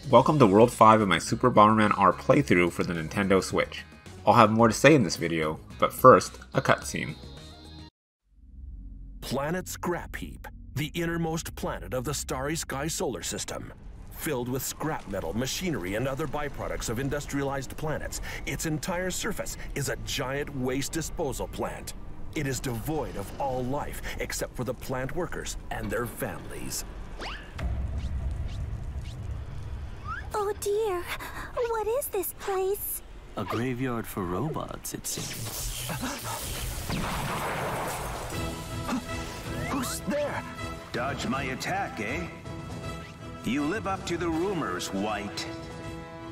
Welcome to World 5 of my Super Bomberman R playthrough for the Nintendo Switch. I'll have more to say in this video, but first, a cutscene. Planet Scrapheap, the innermost planet of the starry sky solar system. Filled with scrap metal, machinery, and other byproducts of industrialized planets, its entire surface is a giant waste disposal plant. It is devoid of all life except for the plant workers and their families. Oh dear, what is this place? A graveyard for robots, it seems. Who's there? Dodge my attack, eh? You live up to the rumors, White.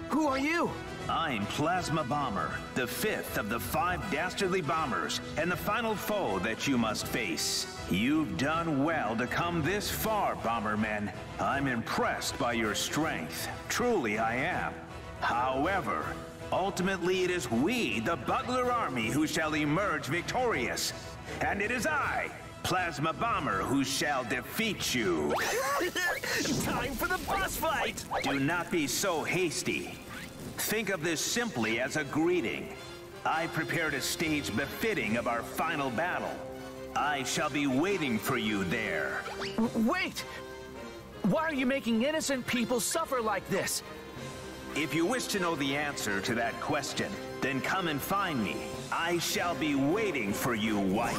Who are you? I'm Plasma Bomber, the fifth of the 5 dastardly bombers, and the final foe that you must face. You've done well to come this far, Bomberman. I'm impressed by your strength. Truly I am. However, ultimately it is we, the Bugler Army, who shall emerge victorious. And it is I, Plasma Bomber, who shall defeat you. Time for the boss fight! Do not be so hasty. Think of this simply as a greeting. I prepared a stage befitting of our final battle. I shall be waiting for you there. Wait! Why are you making innocent people suffer like this? If you wish to know the answer to that question, then come and find me. I shall be waiting for you, White.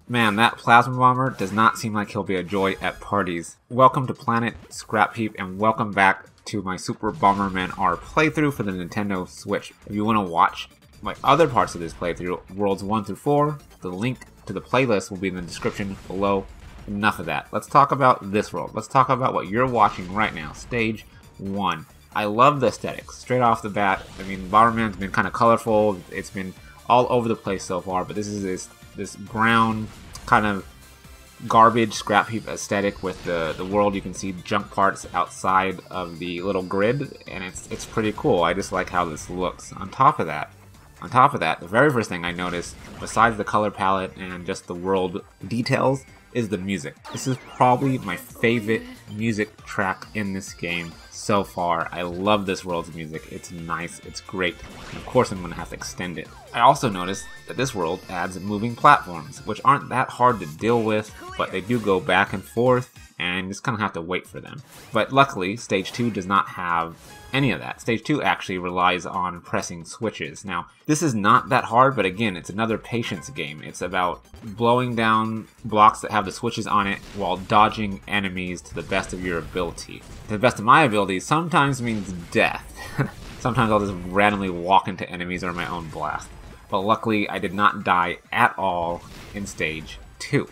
Man, that Plasma Bomber does not seem like he'll be a joy at parties. Welcome to Planet Scrapheap and welcome back to my Super Bomberman R playthrough for the Nintendo Switch. If you want to watch my other parts of this playthrough, Worlds 1 through 4, the link to the playlist will be in the description below. Enough of that. Let's talk about this world. Let's talk about what you're watching right now, Stage 1. I love the aesthetics. Straight off the bat, I mean, Bomberman's been kind of colorful. It's been all over the place so far, but this is this brown kind of garbage scrap heap aesthetic with the world. You can see junk parts outside of the little grid, and it's pretty cool. I just like how this looks. On top of that, the very first thing I noticed, besides the color palette and just the world details, is the music. This is probably my favorite music track in this game so far. I love this world's music. It's nice, it's great, and of course I'm going to have to extend it. I also noticed that this world adds moving platforms, which aren't that hard to deal with, but they do go back and forth, and you just kind of have to wait for them. But luckily, Stage 2 does not have any of that. Stage 2 actually relies on pressing switches. Now, this is not that hard, but again, it's another patience game. It's about blowing down blocks that have the switches on it while dodging enemies to the best of your ability. To the best of my ability sometimes means death. Sometimes I'll just randomly walk into enemies or my own blast. But luckily, I did not die at all in Stage 2.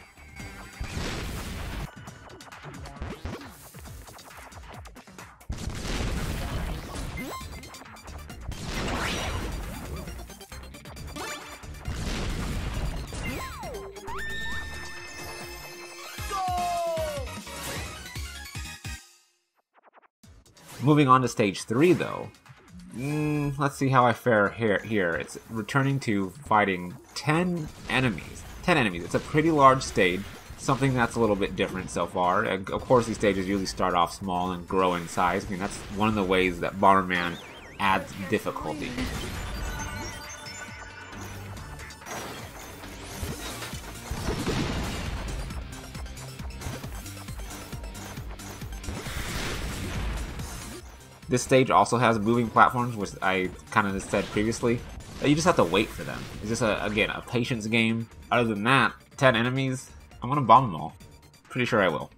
Moving on to Stage 3, though, let's see how I fare here. It's returning to fighting 10 enemies. 10 enemies. It's a pretty large stage, something that's a little bit different so far. Of course, these stages usually start off small and grow in size. I mean, that's one of the ways that Bomberman adds difficulty. This stage also has moving platforms, which I kind of said previously. You just have to wait for them. It's just, again, a patience game. Other than that, 10 enemies, I'm going to bomb them all. Pretty sure I will.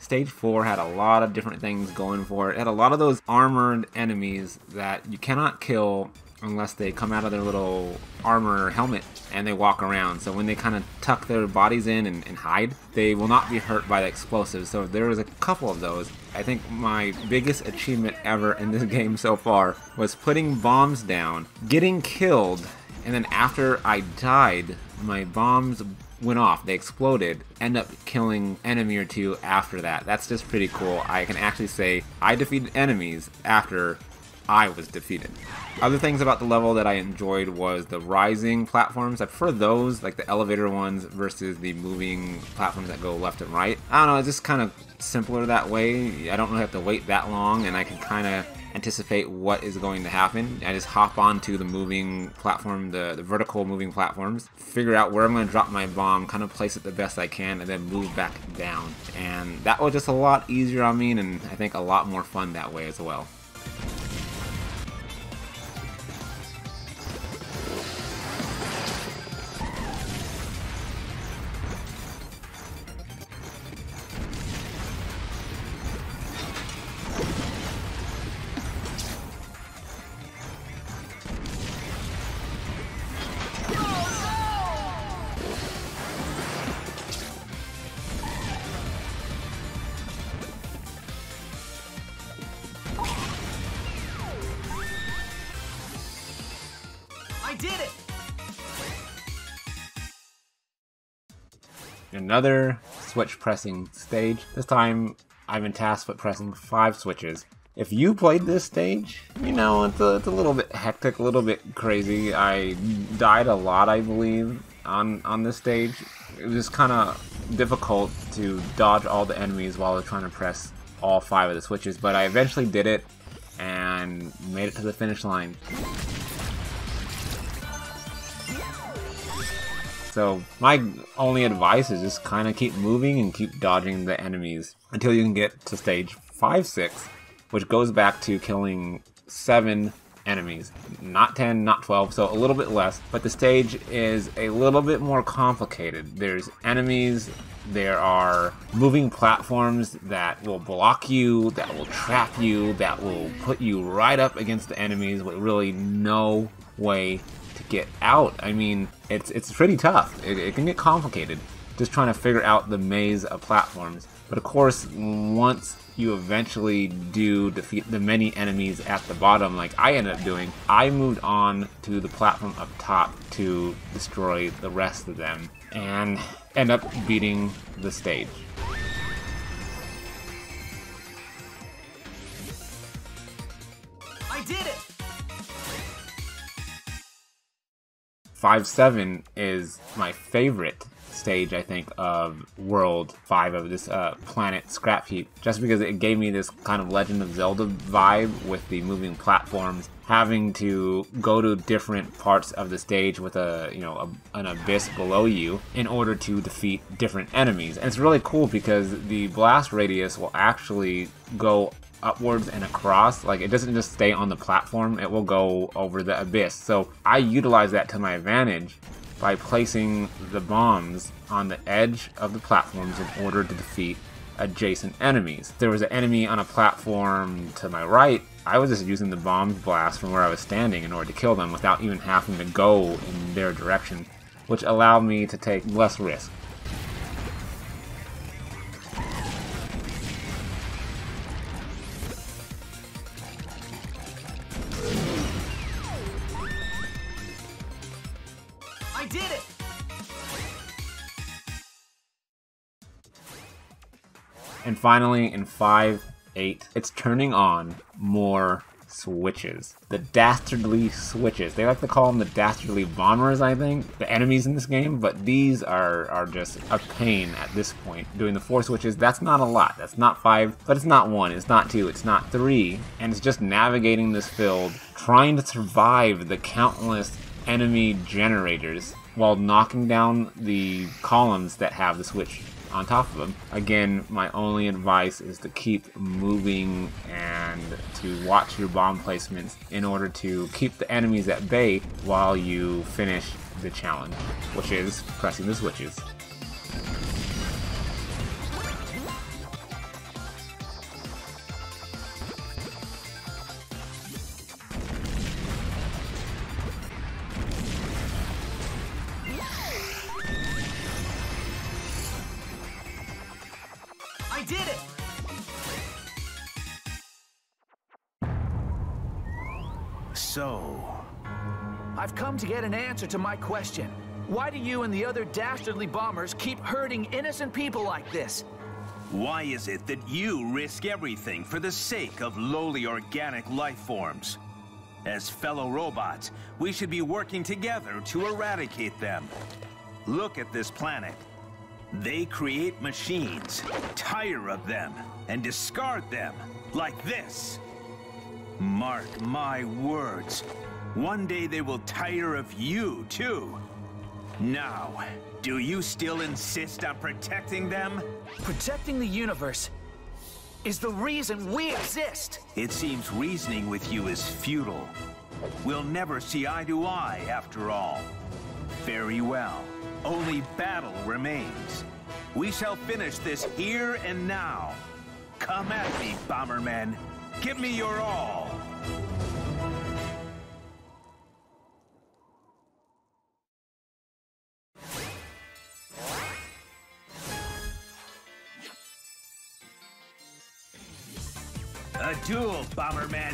Stage 4 had a lot of different things going for it. It had a lot of those armored enemies that you cannot kill unless they come out of their little armor helmet and they walk around. So when they kind of tuck their bodies in and hide, they will not be hurt by the explosives. So there was a couple of those. I think my biggest achievement ever in this game so far was putting bombs down, getting killed, and then after I died, my bombs went off. They exploded. End up killing enemy or two after that. That's just pretty cool. I can actually say I defeated enemies after I was defeated. Other things about the level that I enjoyed was the rising platforms. I prefer those, like the elevator ones, versus the moving platforms that go left and right. I don't know, it's just kind of simpler that way. I don't really have to wait that long, and I can kind of anticipate what is going to happen. I just hop onto the moving platform, the vertical moving platforms, figure out where I'm going to drop my bomb, kind of place it the best I can, and then move back down. And that was just a lot easier on me, and I think a lot more fun that way as well. I did it! Another switch pressing stage. This time I've been tasked with pressing 5 switches. If you played this stage, you know, it's a little bit hectic, a little bit crazy. I died a lot, I believe, on this stage. It was just kind of difficult to dodge all the enemies while I was trying to press all 5 of the switches, but I eventually did it and made it to the finish line. So my only advice is just kind of keep moving and keep dodging the enemies until you can get to stage 5-6, which goes back to killing 7 enemies. Not 10, not 12, so a little bit less. But the stage is a little bit more complicated. There's enemies, there are moving platforms that will block you, that will trap you, that will put you right up against the enemies with really no way to get out. I mean, it's pretty tough. It can get complicated just trying to figure out the maze of platforms. But of course, once you eventually do defeat the many enemies at the bottom, like I ended up doing, I moved on to the platform up top to destroy the rest of them and end up beating the stage. I did it! 5-7 is my favorite stage, I think, of World 5 of this Planet Scrapheap, just because it gave me this kind of Legend of Zelda vibe with the moving platforms, having to go to different parts of the stage with an abyss below you in order to defeat different enemies. And it's really cool because the blast radius will actually go upwards and across. Like, it doesn't just stay on the platform, it will go over the abyss. So I utilize that to my advantage by placing the bombs on the edge of the platforms in order to defeat adjacent enemies. If there was an enemy on a platform to my right, I was just using the bomb blast from where I was standing in order to kill them without even having to go in their direction, which allowed me to take less risk. I did it! And finally, in 5-8, it's turning on more switches. The dastardly switches. They like to call them the dastardly bombers, I think, the enemies in this game, but these are just a pain at this point. Doing the 4 switches, that's not a lot. That's not 5, but it's not 1, it's not 2, it's not 3, and it's just navigating this field, trying to survive the countless enemy generators while knocking down the columns that have the switch on top of them. Again, my only advice is to keep moving and to watch your bomb placements in order to keep the enemies at bay while you finish the challenge, which is pressing the switches. so? I've come to get an answer to my question. Why do you and the other dastardly bombers keep hurting innocent people like this? Why is it that you risk everything for the sake of lowly organic life forms? As fellow robots, we should be working together to eradicate them. Look at this planet. They create machines, tire of them, and discard them, like this. Mark my words. One day they will tire of you, too. Now, do you still insist on protecting them? Protecting the universe is the reason we exist. It seems reasoning with you is futile. We'll never see eye to eye, after all. Very well. Only battle remains. We shall finish this here and now. Come at me, Bombermen. Give me your all. A duel, Bombermen.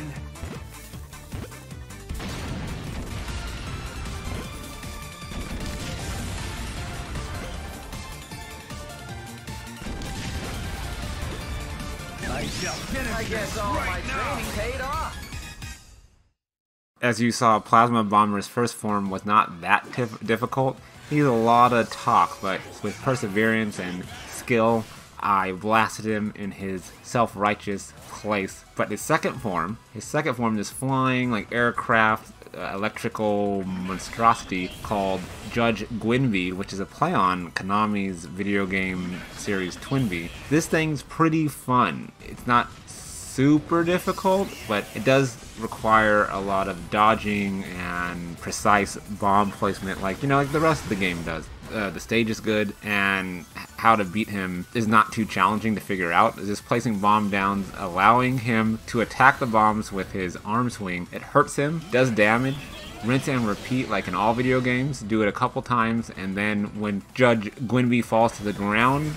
I guess all my training paid off. As you saw, Plasma Bomber's first form was not that difficult. He had a lot of talk, but with perseverance and skill, I blasted him in his self-righteous place. But his second form, this flying like aircraft, electrical monstrosity called Judge Gwynby, which is a play on Konami's video game series Twinbee. This thing's pretty fun. It's not super difficult, but it does require a lot of dodging and precise bomb placement, like the rest of the game does. The stage is good, and how to beat him is not too challenging to figure out. It's just placing bomb downs, allowing him to attack the bombs with his arm swing. It hurts him, does damage, rinse and repeat like in all video games. Do it a couple times, and then when Judge Gwynby falls to the ground,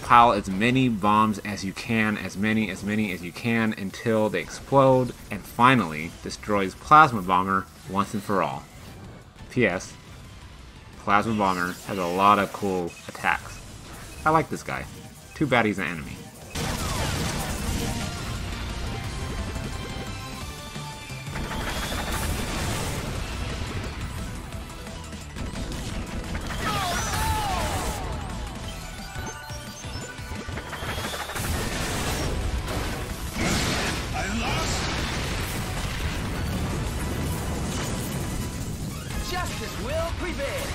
pile as many bombs as you can, as many as you can, until they explode, and finally destroys Plasma Bomber once and for all. P.S. Plasma Bomber has a lot of cool attacks. I like this guy. Too bad he's an enemy. Justice will prevail.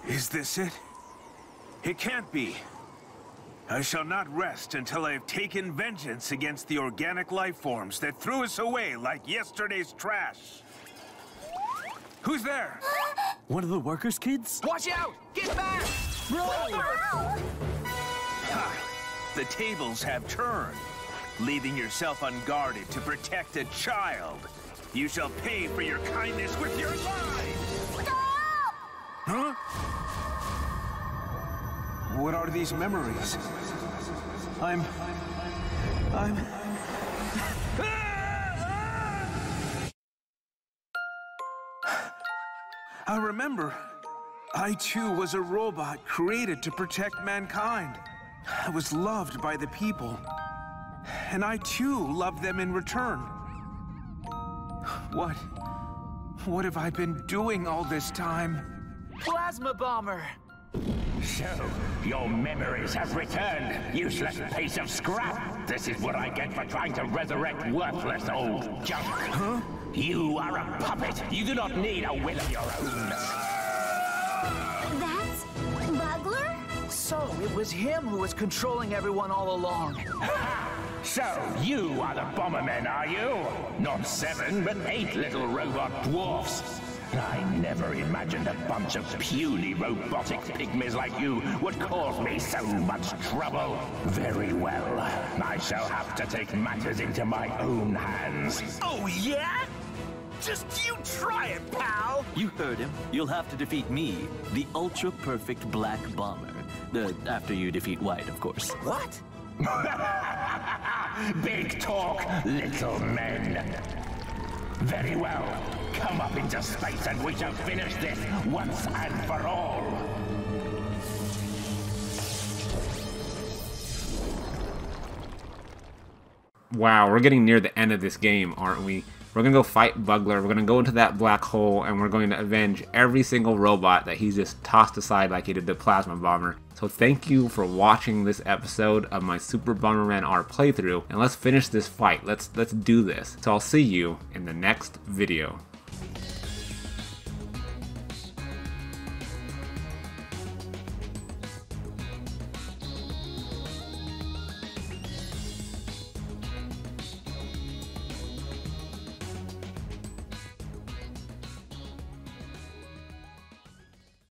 Is this it? It can't be. I shall not rest until I have taken vengeance against the organic life forms that threw us away like yesterday's trash. Who's there? One of the workers' kids? Watch out! Get back! Ha! The tables have turned. Leaving yourself unguarded to protect a child. You shall pay for your kindness with your life! Stop! Huh? What are these memories? I'm... I remember. I too was a robot created to protect mankind. I was loved by the people. And I too loved them in return. What have I been doing all this time? Plasma Bomber! So, your memories have returned, useless piece of scrap. This is what I get for trying to resurrect worthless old junk. Huh? You are a puppet. You do not need a will of your own. That's Bugler? So, it was him who was controlling everyone all along. So, you are the Bombermen, are you? Not 7, but 8 little robot dwarfs. I never imagined a bunch of puny robotic pygmies like you would cause me so much trouble. Very well. I shall have to take matters into my own hands. Oh, yeah? Just you try it, pal! You heard him. You'll have to defeat me, the ultra-perfect Black Bomber. After you defeat White, of course. What? Big talk, little men. Very well. Come up into space and we shall finish this once and for all. Wow, we're getting near the end of this game, aren't we? We're gonna go fight Bugler, we're gonna go into that black hole, and we're going to avenge every single robot that he's just tossed aside like he did the Plasma Bomber. So thank you for watching this episode of my Super Bomberman R playthrough, and let's finish this fight. Let's do this. So I'll see you in the next video.